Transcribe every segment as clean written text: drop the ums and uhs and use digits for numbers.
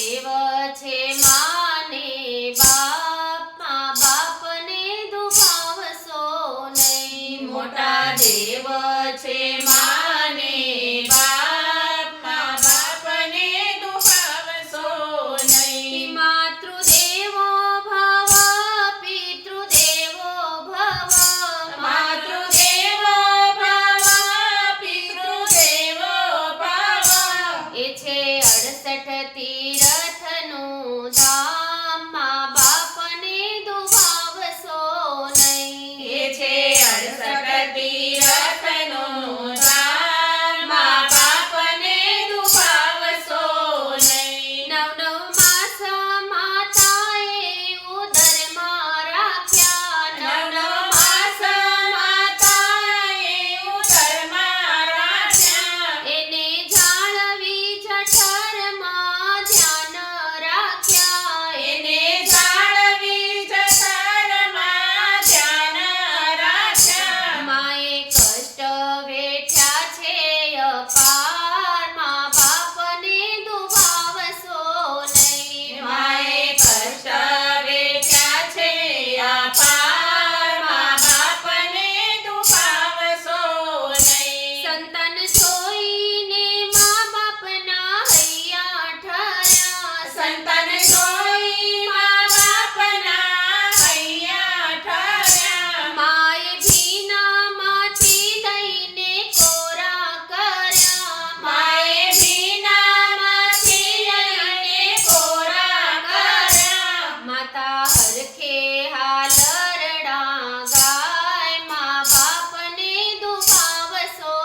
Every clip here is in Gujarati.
દેવ છે માને બાપ, મા બાપને દુભાવશો નહીં. મોટા દેવ છે માને બાપ, મા બાપને દુભાવશો નહીં. માતૃદેવો ભવ, પિતૃદેવો ભવ. માતૃદેવો ભવ, પિતૃદેવો ભવ. એ છે 68 તીરથનું ધામ, મા બાપને દુભાવશો નહીં. એ છે 68 તીરથનું ધામ, મા બાપને દુભાવશો નહીં. નવ માસ માતાએ ઉદરમાં રાખ્યા. નવ માસ માતાએ ઉદરમાં રાખ્યા. એને જાળવી જઠરમાં ધ્યાન રાખ્યા. એને જાળવી જઠરમાં ધ્યાન રાખ્યા. માએ કષ્ટ વેઠ્યા છે અપાર, મા બાપને દુભાવશો નહીં. માએ કષ્ટ વેઠ્યા છે અપાર, મા બાપને દુભાવશો નહીં. સંતાન જોઈને મા બાપના હૈયા ઠર્યા. સંતાન જોઈ મા બાપના હૈયા ઠર્યા. માએ ભીનામાંથી લઈને કોરા કર્યા. માએ ભીનામાંથી લઈને કોરા કર્યા. માતા હરખે હાલરડા ગાય, મા બાપને દુભાવશો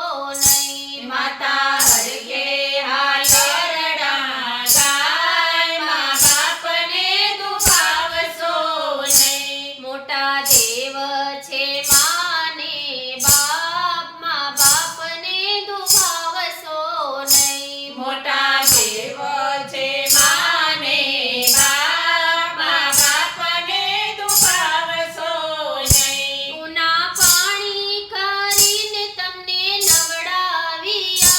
નહીં. માતા હરખે હાલરડા ગાય, મા બાપને દુભાવશો નહીં. મોટા દેવ છે માને બાપ, મા બાપને દુભાવશો નહીં. મોટા દેવ છે માને બાપ, મા બાપને દુભાવશો નહીં. ઉના પાણી કરીને તમને નવડાવ્યા.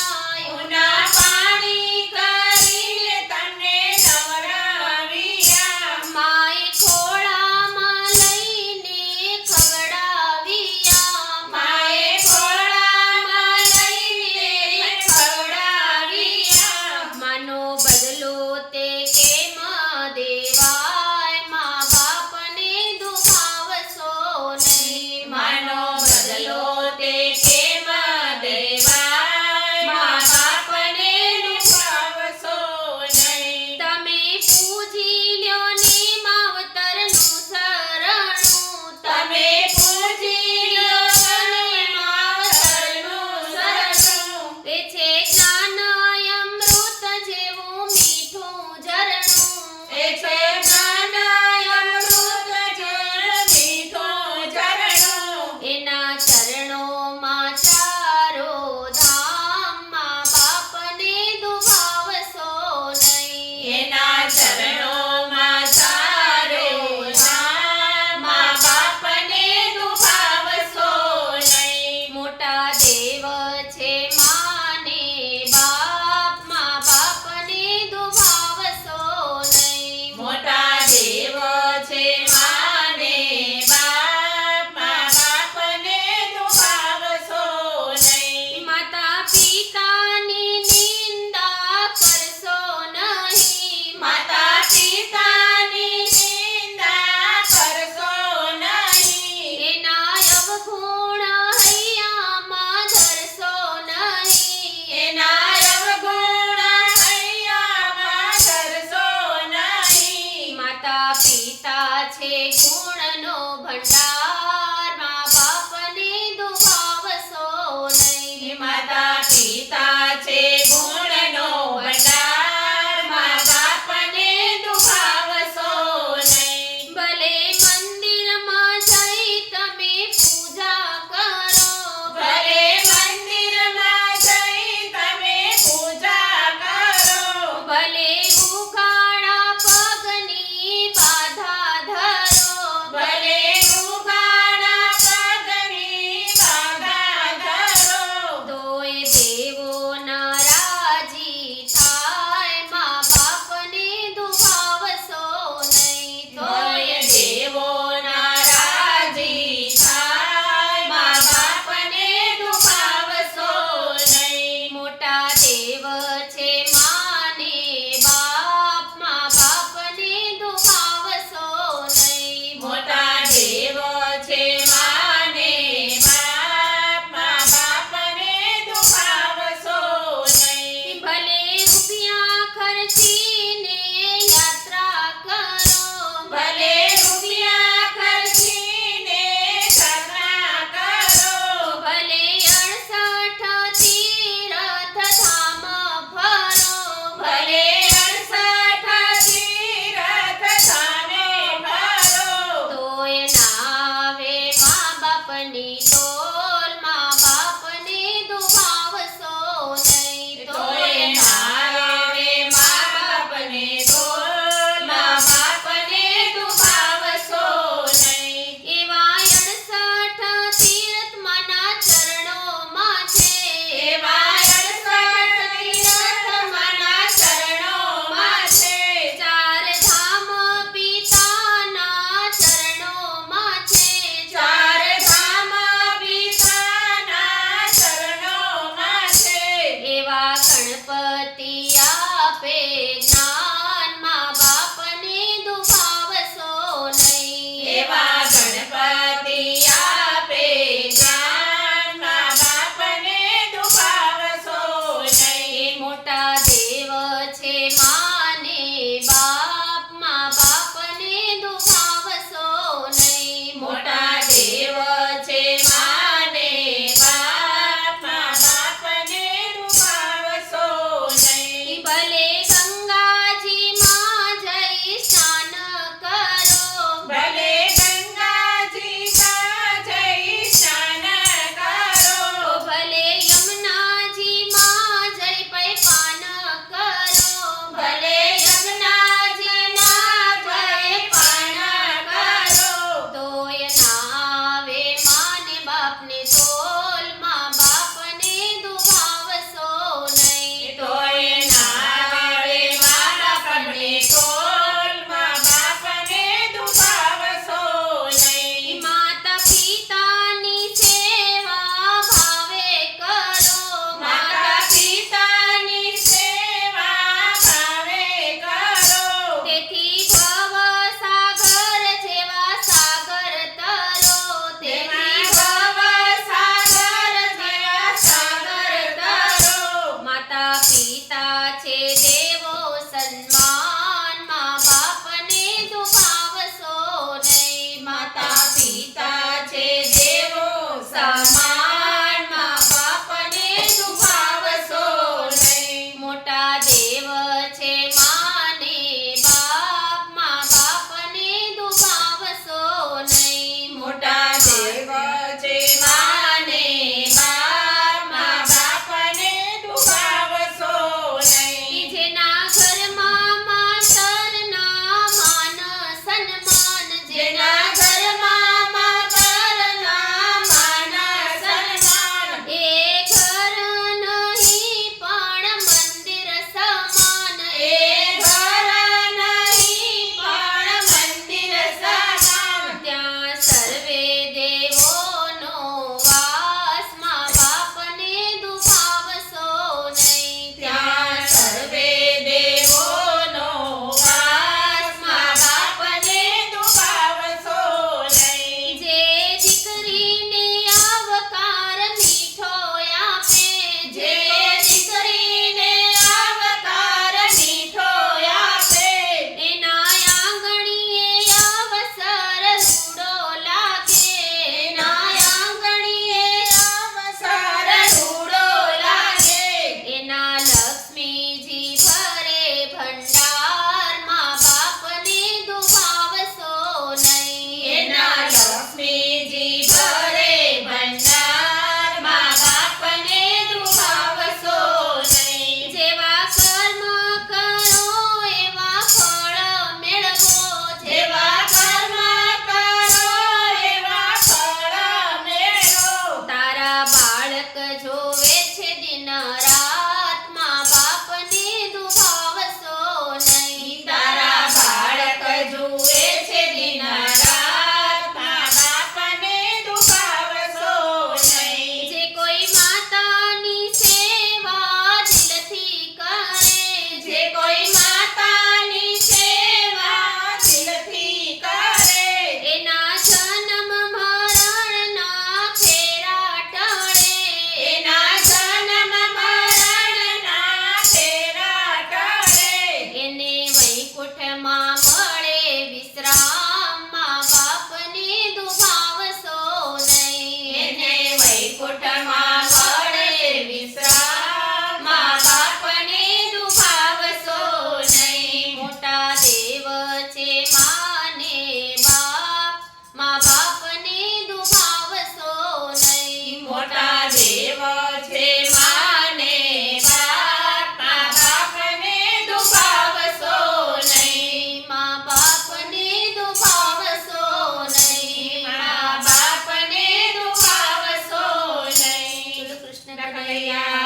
ઉના પાણી કરીને તમને નવરાવ્યા. માએ ખોળામાં લઈને ખવડાવ્યા. માએ ખોળામાં લઈને ખવડાવ્યા. માનો બદલો તે કેમ દેવાય, મા બાપને દુભાવશો નહીં. માનો બદલો તે કેમ દેવાય, મા બાપને દુભાવશો નહીં. તમે પૂજી લ્યો ને માવતરનું શરણું. તમે પૂજી લો ને માવતરનું શરણું. એ છે જ્ઞાન અમૃત જેવું મીઠું ઝરણું. એ છે જ્ઞાન અમૃત જેવું મીઠું ઝરણું. એના ચરણોમાં ચારો ધામ, મા બાપને દુભાવશો નહીં. એના ચરણોમાં સારો ધામ, મા બાપને દુભાવશો નહીં. મોટા દેવ છે માને બાપ, મા બાપને દુભાવશો નહીં. મોટા દેવ છે માને બાપ, મા બાપને દુભાવશો નહીં. માતા પિતાની નિંદા કરશો નહીં. માતા પિતાની નિંદા કરશો નહીં. એના અવગુણ હૈયામાં ધરશો નહીં. એના અવગુણ હૈયામાં ધરશો નહીં. માતા પિતા છે ગુણનો ભંડાર, મા બાપને દુભાવશો નહીં. માતા પિતા છે ગુણનો ભંડાર, મા બાપને દુભાવશો નહીં. ભલે મંદિરમાં જઈ તમે પૂજા કરો. ભલે મંદિરમાં જઈ તમે પૂજા કરો. ભલે ઉઘાડા પગની બાધા ધરો. કનૈયા